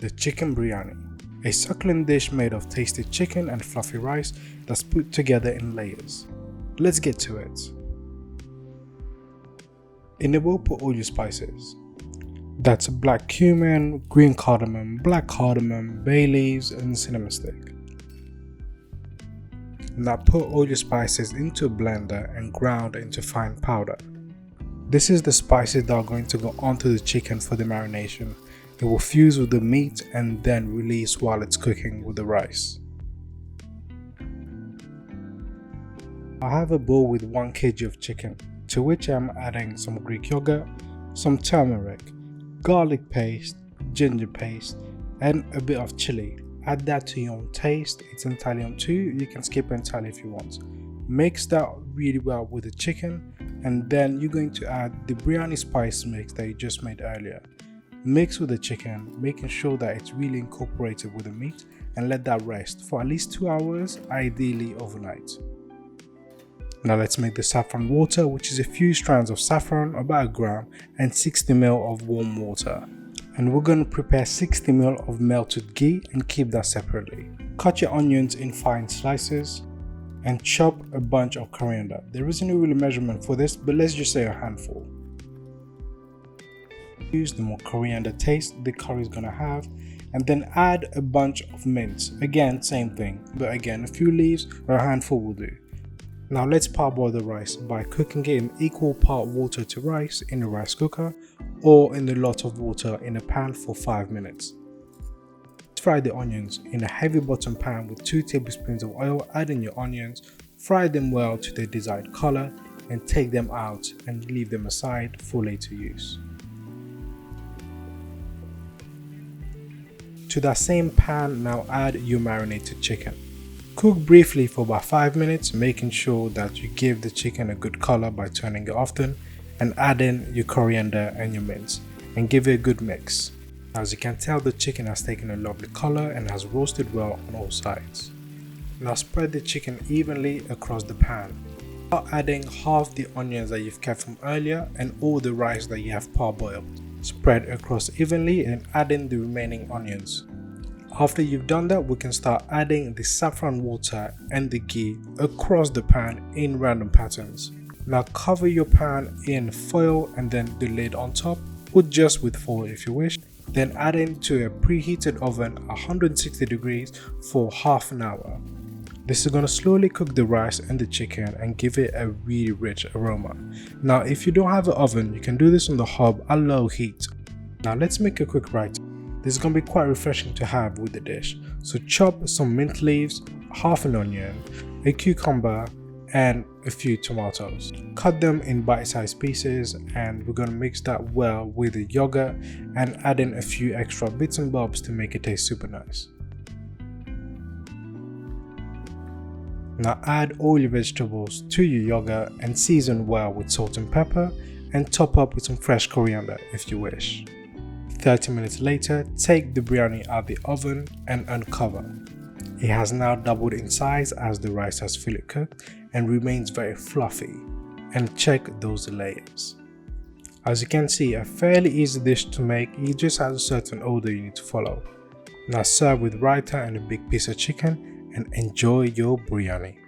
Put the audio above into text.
the chicken biryani, a succulent dish made of tasty chicken and fluffy rice that's put together in layers. Let's get to it. In a bowl, put all your spices. That's black cumin, green cardamom, black cardamom, bay leaves and cinnamon stick. Now put all your spices into a blender and ground into fine powder. This is the spices that are going to go onto the chicken for the marination. It will fuse with the meat and then release while it's cooking with the rice. I have a bowl with 1 kg of chicken, to which I'm adding some Greek yogurt, some turmeric, garlic paste, ginger paste and a bit of chili. Add that to your own taste, it's entirely on to you, you can skip entirely if you want. Mix that really well with the chicken and then you're going to add the biryani spice mix that you just made earlier. Mix with the chicken, making sure that it's really incorporated with the meat and let that rest for at least 2 hours, ideally overnight. Now let's make the saffron water, which is a few strands of saffron, about 1 gram, and 60 ml of warm water. And we're going to prepare 60 ml of melted ghee and keep that separately. Cut your onions in fine slices and chop a bunch of coriander. There isn't a real measurement for this, but let's just say a handful. Use the more coriander taste the curry is going to have, and then add a bunch of mint. Again, same thing, but again, a few leaves or a handful will do. Now let's parboil the rice by cooking it in equal part water to rice in a rice cooker or in a lot of water in a pan for 5 minutes. Fry the onions in a heavy bottom pan with 2 tablespoons of oil. Add in your onions, fry them well to their desired color and take them out and leave them aside for later use. To that same pan, now add your marinated chicken. Cook briefly for about 5 minutes, making sure that you give the chicken a good color by turning it often, and add in your coriander and your mint and give it a good mix. As you can tell, the chicken has taken a lovely color and has roasted well on all sides. Now spread the chicken evenly across the pan. Start adding half the onions that you've kept from earlier and all the rice that you have parboiled. Spread across evenly and add in the remaining onions. After you've done that, we can start adding the saffron water and the ghee across the pan in random patterns. Now cover your pan in foil and then the lid on top, or just with foil if you wish. Then add into a preheated oven 160 degrees for half an hour. This is going to slowly cook the rice and the chicken and give it a really rich aroma. Now if you don't have an oven, you can do this on the hob at low heat. Now let's make a quick raita. This is going to be quite refreshing to have with the dish. So chop some mint leaves, half an onion, a cucumber and a few tomatoes. Cut them in bite-sized pieces and we're going to mix that well with the yogurt and add in a few extra bits and bobs to make it taste super nice. Now add all your vegetables to your yogurt and season well with salt and pepper and top up with some fresh coriander if you wish. 30 minutes later, take the biryani out of the oven and uncover. It has now doubled in size as the rice has fully cooked and remains very fluffy. And check those layers. As you can see, a fairly easy dish to make, it just has a certain order you need to follow. Now serve with raita and a big piece of chicken and enjoy your biryani.